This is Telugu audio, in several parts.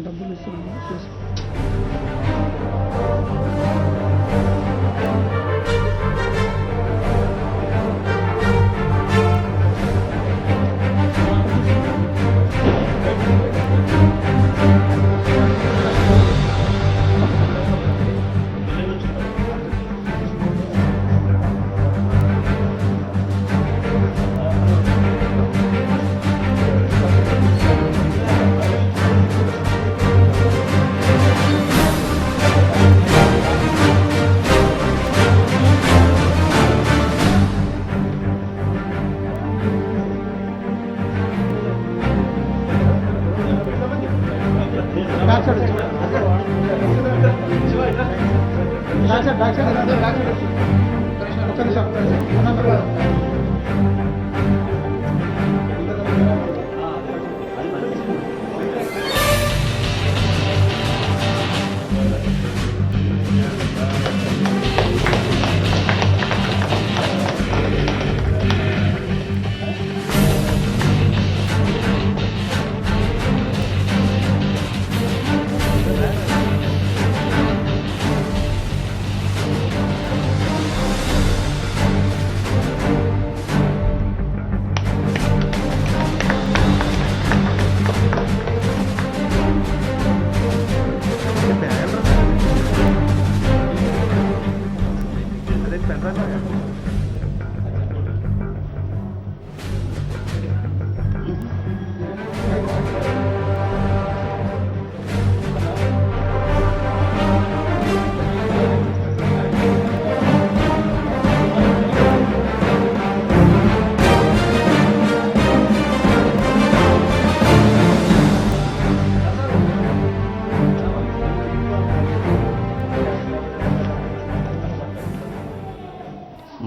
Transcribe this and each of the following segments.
డబ్బులు ఇస్తున్నాను చూసి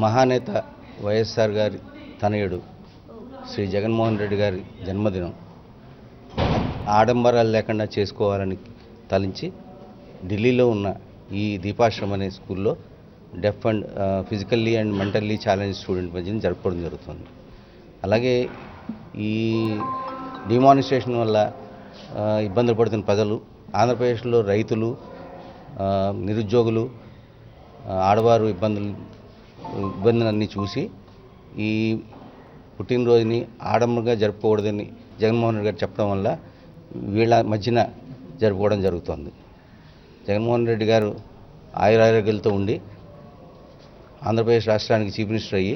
మహానేత వైఎస్ఆర్ గారి తనయుడు శ్రీ జగన్మోహన్ రెడ్డి గారి జన్మదినం ఆడంబరాలు లేకుండా చేసుకోవాలని తలంచి ఢిల్లీలో ఉన్న ఈ దీపాశ్రమ్ అనే స్కూల్లో deaf and physically and mentally challenge student మధ్యన జరుపుకోవడం జరుగుతుంది. అలాగే ఈ డిమానిస్ట్రేషన్ వల్ల ఇబ్బందులు పడుతున్న ప్రజలు, ఆంధ్రప్రదేశ్లో రైతులు, నిరుద్యోగులు, ఆడవారు ఇబ్బందులన్నీ చూసి ఈ పుట్టినరోజుని ఆడంబరంగా జరుపుకోకూడదని జగన్మోహన్ రెడ్డి గారు చెప్పడం వల్ల వీళ్ళ మధ్యన జరుపుకోవడం జరుగుతుంది. జగన్మోహన్ రెడ్డి గారు ఆయురారోగ్యాలతో ఉండి ఆంధ్రప్రదేశ్ రాష్ట్రానికి చీఫ్ మినిస్టర్ అయ్యి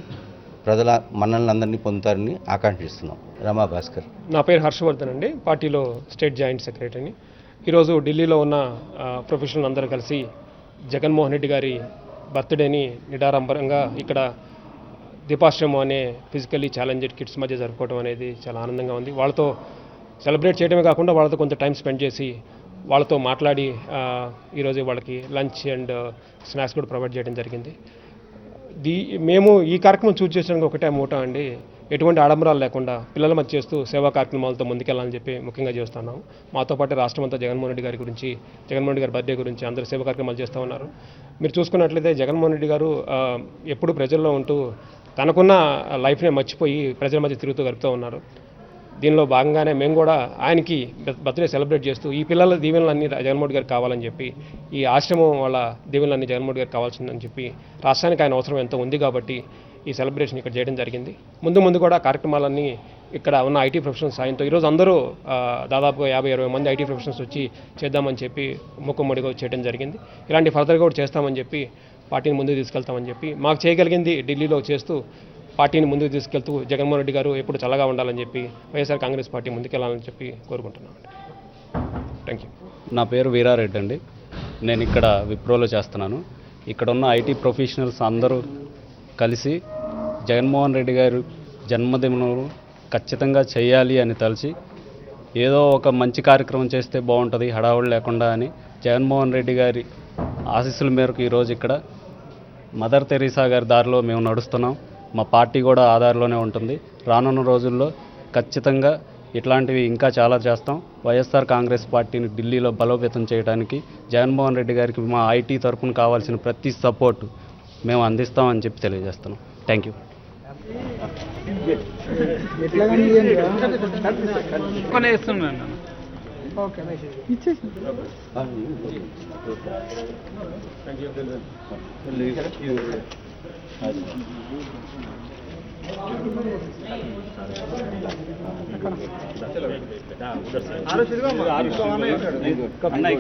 ప్రజల మన్ననలందరినీ పొందుతారని ఆకాంక్షిస్తున్నాం. రమా భాస్కర్. నా పేరు హర్షవర్ధన్ అండి, పార్టీలో స్టేట్ జాయింట్ సెక్రటరీని. ఈరోజు ఢిల్లీలో ఉన్న ప్రొఫెషనల్ అందరూ కలిసి జగన్మోహన్ రెడ్డి గారి బర్త్డేని నిడారంభరంగా ఇక్కడ దీపాశ్రమం అనే ఫిజికల్లీ ఛాలెంజ్డ్ కిడ్స్ మధ్య జరుపుకోవడం అనేది చాలా ఆనందంగా ఉంది. వాళ్ళతో సెలబ్రేట్ చేయడమే కాకుండా వాళ్ళతో కొంత టైం స్పెండ్ చేసి వాళ్ళతో మాట్లాడి ఈరోజు వాళ్ళకి లంచ్ అండ్ స్నాక్స్ కూడా ప్రొవైడ్ చేయడం జరిగింది. మేము ఈ కార్యక్రమం చూస్ చేసడానికి ఒకటే మూట అండి, ఎటువంటి ఆడంబరాలు లేకుండా పిల్లల మధ్య చేస్తూ సేవా కార్యక్రమాలతో ముందుకెళ్ళాలని చెప్పి ముఖ్యంగా చేస్తున్నాం. మాతో పాటు రాష్ట్రం అంతా జగన్మోహన్ రెడ్డి గారి గురించి, జగన్మోహన్ రెడ్డి గారి బర్త్డే గురించి అందరూ సేవా కార్యక్రమాలు చేస్తూ ఉన్నారు. మీరు చూసుకున్నట్లయితే జగన్మోహన్ రెడ్డి గారు ఎప్పుడు ప్రజల్లో ఉంటూ తనకున్న లైఫ్నే మర్చిపోయి ప్రజల మధ్య తిరుగుతూ గడుపుతూ ఉన్నారు. దీనిలో భాగంగానే మేము కూడా ఆయనకి బర్త్డే సెలబ్రేట్ చేస్తూ ఈ పిల్లల దీవెనలన్నీ జగన్మోహన్ గారికి కావాలని చెప్పి, ఈ ఆశ్రమం వాళ్ళ దీవెనలన్నీ జగన్మోహన్ గారికి కావాల్సిందని చెప్పి, రాష్ట్రానికి ఆయన అవసరం ఎంతో ఉంది కాబట్టి ఈ సెలబ్రేషన్ ఇక్కడ చేయడం జరిగింది. ముందు కూడా కార్యక్రమాలన్నీ ఇక్కడ ఉన్న ఐటీ ప్రొఫెషనల్స్ సాయంతో ఈరోజు అందరూ దాదాపుగా 50-60 మంది ఐటీ ప్రొఫెషనల్స్ వచ్చి చేద్దామని చెప్పి మూకుమ్మడిగా చేయడం జరిగింది. ఇలాంటి ఫర్దర్గా కూడా చేస్తామని చెప్పి, పార్టీని ముందుకు తీసుకెళ్తామని చెప్పి, మాకు చేయగలిగింది ఢిల్లీలో చేస్తూ పార్టీని ముందుకు తీసుకెళ్తూ జగన్మోహన్ రెడ్డి గారు ఎప్పుడు చల్లగా ఉండాలని చెప్పి వైఎస్ఆర్ కాంగ్రెస్ పార్టీ ముందుకెళ్లాలని చెప్పి కోరుకుంటున్నాం. Thank you. నా పేరు వీరారెడ్డి అండి. నేను ఇక్కడ విప్రోలో చేస్తున్నాను. ఇక్కడ ఉన్న ఐటీ ప్రొఫెషనల్స్ అందరూ కలిసి జగన్మోహన్ రెడ్డి గారు జన్మదినం ఖచ్చితంగా చేయాలి అని తలచి ఏదో ఒక మంచి కార్యక్రమం చేస్తే బాగుంటుంది హడావుడి లేకుండా అని జగన్మోహన్ రెడ్డి గారి ఆశీస్సుల మేరకు ఈరోజు ఇక్కడ మదర్ తెరీసా గారి దారిలో మేము నడుస్తున్నాం. మా పార్టీ కూడా ఆ దారిలోనే ఉంటుంది. రానున్న రోజుల్లో ఖచ్చితంగా ఇట్లాంటివి ఇంకా చాలా చేస్తాం. వైఎస్ఆర్ కాంగ్రెస్ పార్టీని ఢిల్లీలో బలోపేతం చేయడానికి జగన్మోహన్ రెడ్డి గారికి మా ఐటీ తరఫున కావాల్సిన ప్రతి సపోర్టు మేము అందిస్తామని చెప్పి తెలియజేస్తున్నాం. Thank you. ఓకే ఇచ్చేసి అన్న